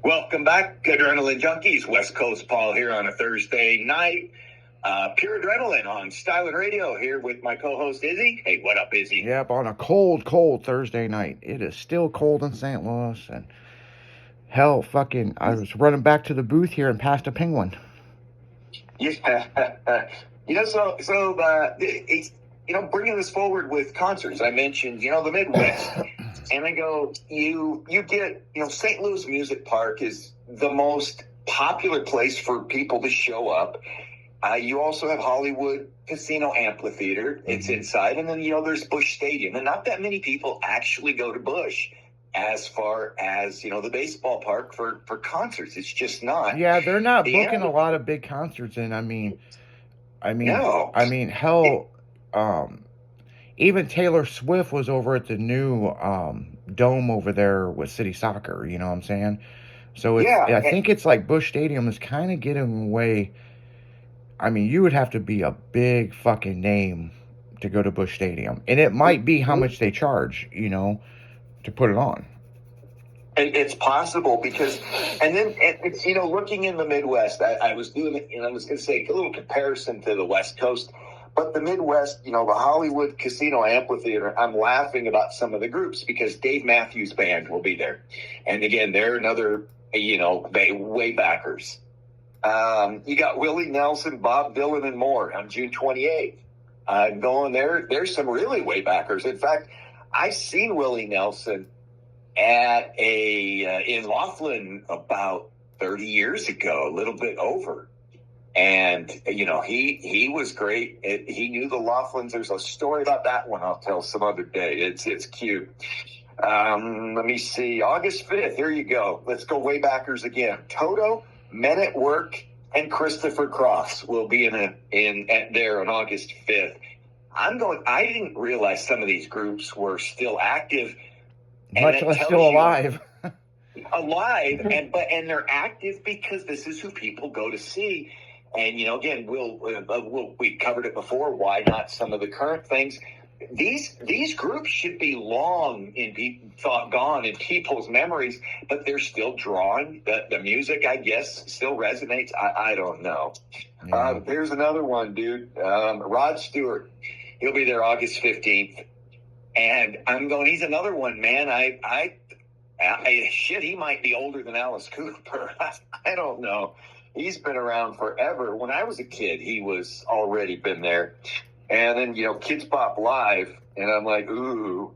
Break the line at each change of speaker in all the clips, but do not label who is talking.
Welcome back, Adrenaline Junkies. West Coast Paul here on a Thursday night. Pure Adrenaline on Styling Radio here with my co-host Izzy. Hey, what up, Izzy?
Yep, on a cold Thursday night. It is still cold in St. Louis, and hell, I was running back to the booth here and passed a penguin.
Yeah, it's, bringing this forward with concerts. I mentioned, the Midwest. And I go, you get, St. Louis Music Park is the most popular place for people to show up. You also have Hollywood Casino Amphitheater. It's inside. And then, there's Busch Stadium. And not that many people actually go to Busch as far as, the baseball park for concerts. It's just not.
Yeah, they're not booking a lot of big concerts. And even Taylor Swift was over at the new dome over there with City Soccer, you know what I'm saying? So I think it's like Busch Stadium is kind of getting away. I mean, you would have to be a big fucking name to go to Busch Stadium. And it might be how much they charge, to put it on.
It's possible because, and then it's, looking in the Midwest, I was doing it, I was going to say a little comparison to the West Coast. But the Midwest, the Hollywood Casino Amphitheater, I'm laughing about some of the groups because Dave Matthews Band will be there. And again, they're another, way backers. You got Willie Nelson, Bob Dylan, and more on June 28th. I'm going there. There's some really way backers. In fact, I seen Willie Nelson at in Laughlin about 30 years ago, a little bit over. And, he was great. He knew the Laughlins. There's a story about that one I'll tell some other day. It's cute. Let me see. August 5th. Here you go. Let's go way backers again. Toto, Men at Work, and Christopher Cross will be there on August 5th. I didn't realize some of these groups were still active.
Much less still alive.
And they're active because this is who people go to see. And, again, we covered it before. Why not some of the current things? These groups should be long gone in people's memories, but they're still drawing. The music, I guess, still resonates. I don't know. Yeah. There's another one, dude. Rod Stewart. He'll be there August 15th. And I'm going, he's another one, man. He might be older than Alice Cooper. I don't know. He's been around forever. When I was a kid, he was already been there. And then, Kids Bop Live. And I'm like, ooh.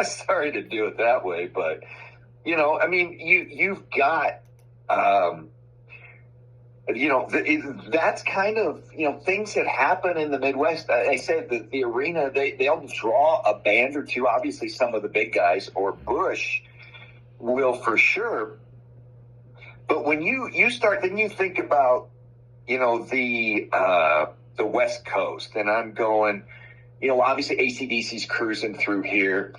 Sorry to do it that way. But, you've got, that's kind of, things that happen in the Midwest. I said that the arena, they'll draw a band or two. Obviously, some of the big guys or Busch will for sure. But when you start, then you think about, the West Coast, and I'm going, obviously AC/DC's cruising through here.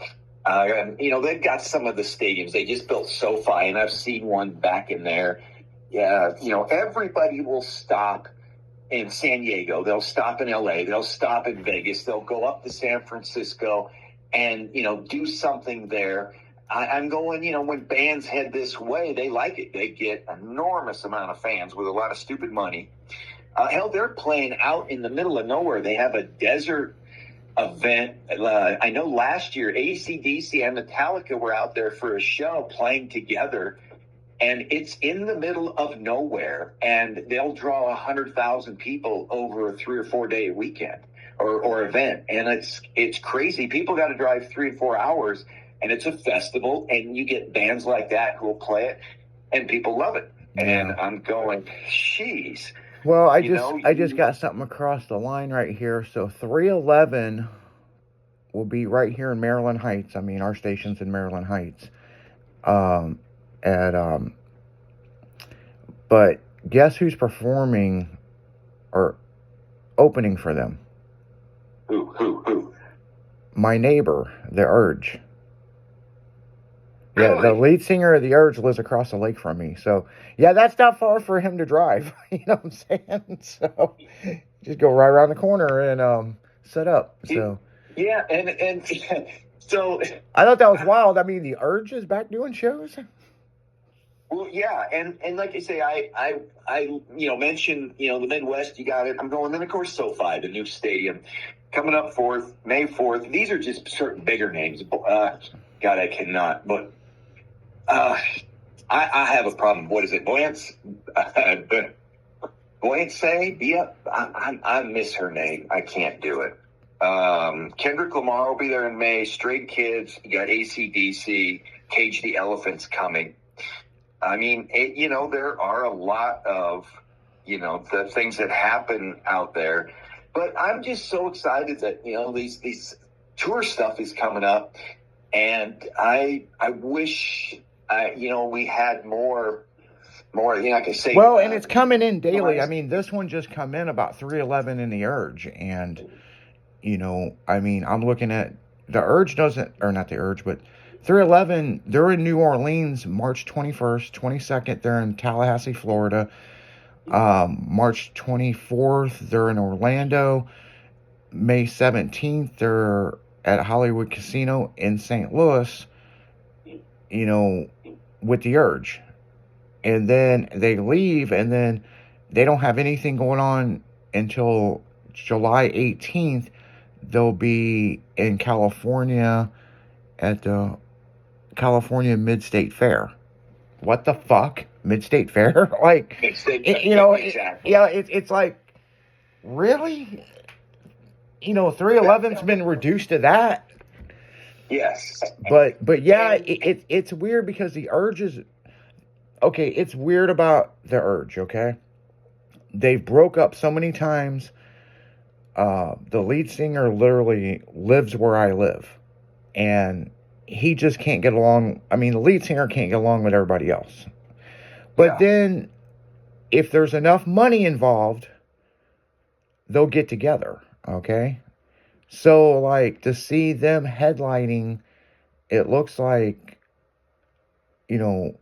They've got some of the stadiums. They just built SoFi, and I've seen one back in there. Yeah, everybody will stop in San Diego. They'll stop in LA. They'll stop in Vegas. They'll go up to San Francisco and, do something there. I'm going, when bands head this way, they like it. They get enormous amount of fans with a lot of stupid money. Hell, they're playing out in the middle of nowhere. They have a desert event. I know last year, AC/DC and Metallica were out there for a show playing together. And it's in the middle of nowhere. And they'll draw 100,000 people over a 3 or 4 day weekend or event. And it's crazy. People got to drive 3 or 4 hours. And it's a festival, and you get bands like that who will play it, and people love it. Yeah. And I'm going, jeez.
Well, I just got something across the line right here. So 311 will be right here in Maryland Heights. I mean, our station's in Maryland Heights. But guess who's performing or opening for them?
Who?
My neighbor, The Urge. Yeah,
Really?
the lead singer of The Urge lives across the lake from me. So, yeah, that's not far for him to drive. You know what I'm saying? So, just go right around the corner and set up. So,
yeah, and so
I thought that was wild. I mean, The Urge is back doing shows.
Well, yeah, and like I say, I mentioned the Midwest. You got it. I'm going. Then of course SoFi, the new stadium, coming up May 4th. These are just certain bigger names. God, I cannot. But I have a problem. What is it, Boyance? Boyance? Yeah, I miss her name. I can't do it. Kendrick Lamar will be there in May. Stray Kids. You got AC/DC. Cage the Elephant's coming. I mean, there are a lot of, the things that happen out there. But I'm just so excited that, these tour stuff is coming up. And I wish, we had more, like I say.
Well, and it's coming in daily. I mean, this one just come in about 311 in the Urge. And, I mean, I'm looking at the Urge not the Urge, but 311, they're in New Orleans March 21st, 22nd, they're in Tallahassee, Florida. March 24th, they're in Orlando. May 17th, they're at Hollywood Casino in St. Louis, with the Urge. And then they leave, and then they don't have anything going on until July 18th. They'll be in California at the California Mid-State Fair. What the fuck? Mid-State Fair? Like,
Exactly.
It's like, really? 311's been reduced to that.
Yes.
But yeah, it's weird because the Urge is, okay, it's weird about the Urge, okay? They broke up so many times. The lead singer literally lives where I live. And he just can't get along. I mean, the lead singer can't get along with everybody else. But then, if there's enough money involved, they'll get together, okay? So, like, to see them headlining, it looks like, there's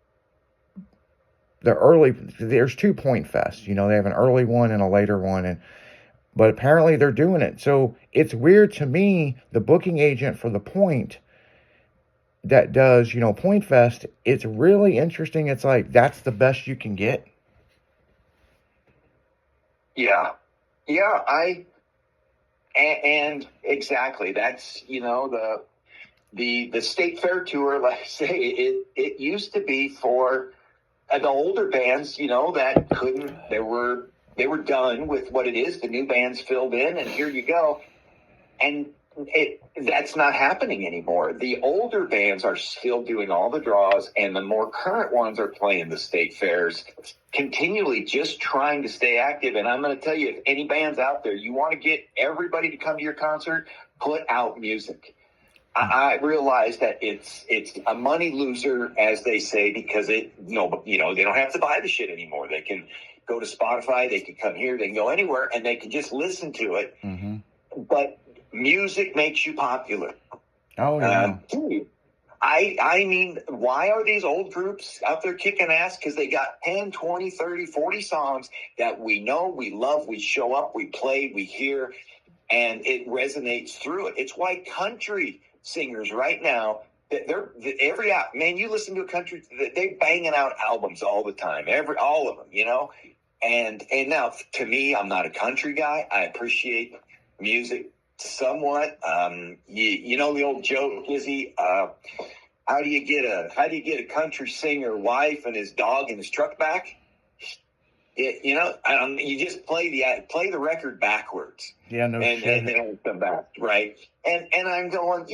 2 Point Fests. They have an early one and a later one, but apparently they're doing it. So, it's weird to me, the booking agent for the Point that does, Point Fest, it's really interesting. It's like, that's the best you can get.
Yeah. And exactly. That's, the State Fair tour, like I say, it used to be for the older bands, that couldn't, they were done with what it is. The new bands filled in, and here you go. And that's not happening anymore. The older bands are still doing all the draws, and the more current ones are playing the state fairs, continually just trying to stay active. And I'm going to tell you, if any bands out there, you want to get everybody to come to your concert, put out music. I realize that it's a money loser, as they say, because they don't have to buy the shit anymore. They can go to Spotify, they can come here, they can go anywhere, and they can just listen to it.
Mm-hmm.
But music makes you popular.
Oh, yeah.
I mean, why are these old groups out there kicking ass? Because they got 10, 20, 30, 40 songs that we know, we love, we show up, we play, we hear, and it resonates through it. It's why country singers right now, you listen to a country, they're banging out albums all the time, all of them, And now, to me, I'm not a country guy. I appreciate music somewhat. The old joke, Izzy, how do you get a country singer wife and his dog and his truck back? You just play the record backwards.
Yeah, no
shit. And they don't come back, right? And I'm going,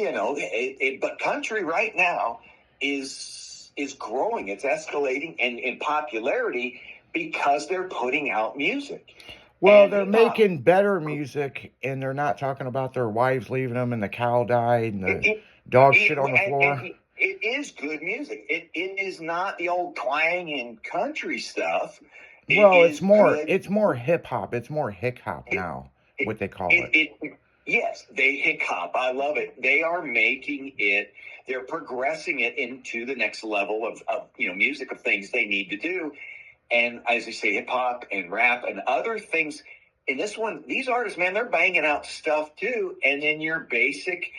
but country right now is growing. It's escalating in popularity because they're putting out music.
Well, they're making better music, and they're not talking about their wives leaving them and the cow died and the dog shit on the floor.
It is good music. It is not the old twanging country stuff.
It's more hip hop. It's more hick hop now, what they call it.
Yes, they hick hop. I love it. They are making it. They're progressing it into the next level of music, of things they need to do. And as I say, hip hop and rap and other things. In this one, these artists, man, they're banging out stuff too. And then your basic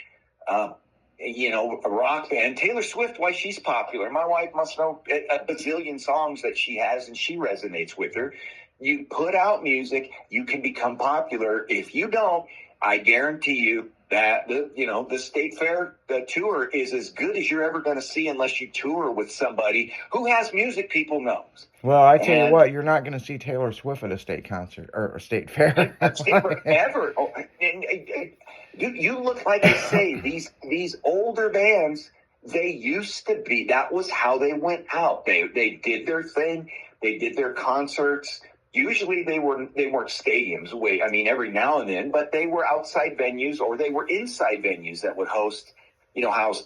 a rock band. Taylor Swift, why she's popular. My wife must know a bazillion songs that she has, and she resonates with her. You put out music, you can become popular. If you don't, I guarantee you that the State Fair tour is as good as you're ever going to see, unless you tour with somebody who has music people know.
Well, I tell you what, you're not going to see Taylor Swift at a state concert or a state fair.
Ever. Oh, you look, like I say, these older bands, they used to be, that was how they went out. They did their thing. They did their concerts. Usually they weren't stadiums. Every now and then, but they were outside venues, or they were inside venues that would house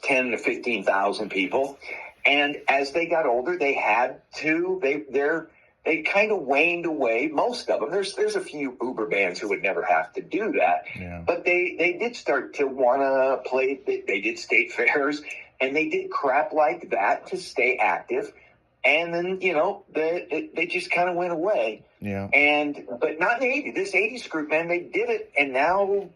10 to 15,000 people. And as they got older, they had to, they kind of waned away. Most of them. There's a few uber bands who would never have to do that.
Yeah.
But they did start to want to play. They did state fairs, and they did crap like that to stay active. And then, they just kind of went away.
Yeah.
But not in the 80s. This 80s group, man, they did it. And now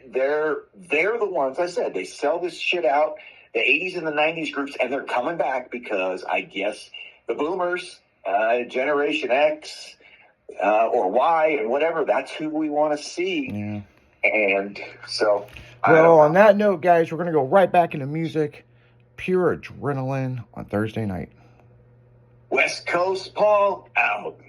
they're the ones, I said, they sell this shit out, the 80s and the 90s groups, and they're coming back because I guess the boomers, Generation X, or Y, and whatever, that's who we want to see.
Yeah.
And so,
well, on that note, guys, we're going to go right back into music. Pure Adrenaline on Thursday night.
West Coast Paul out.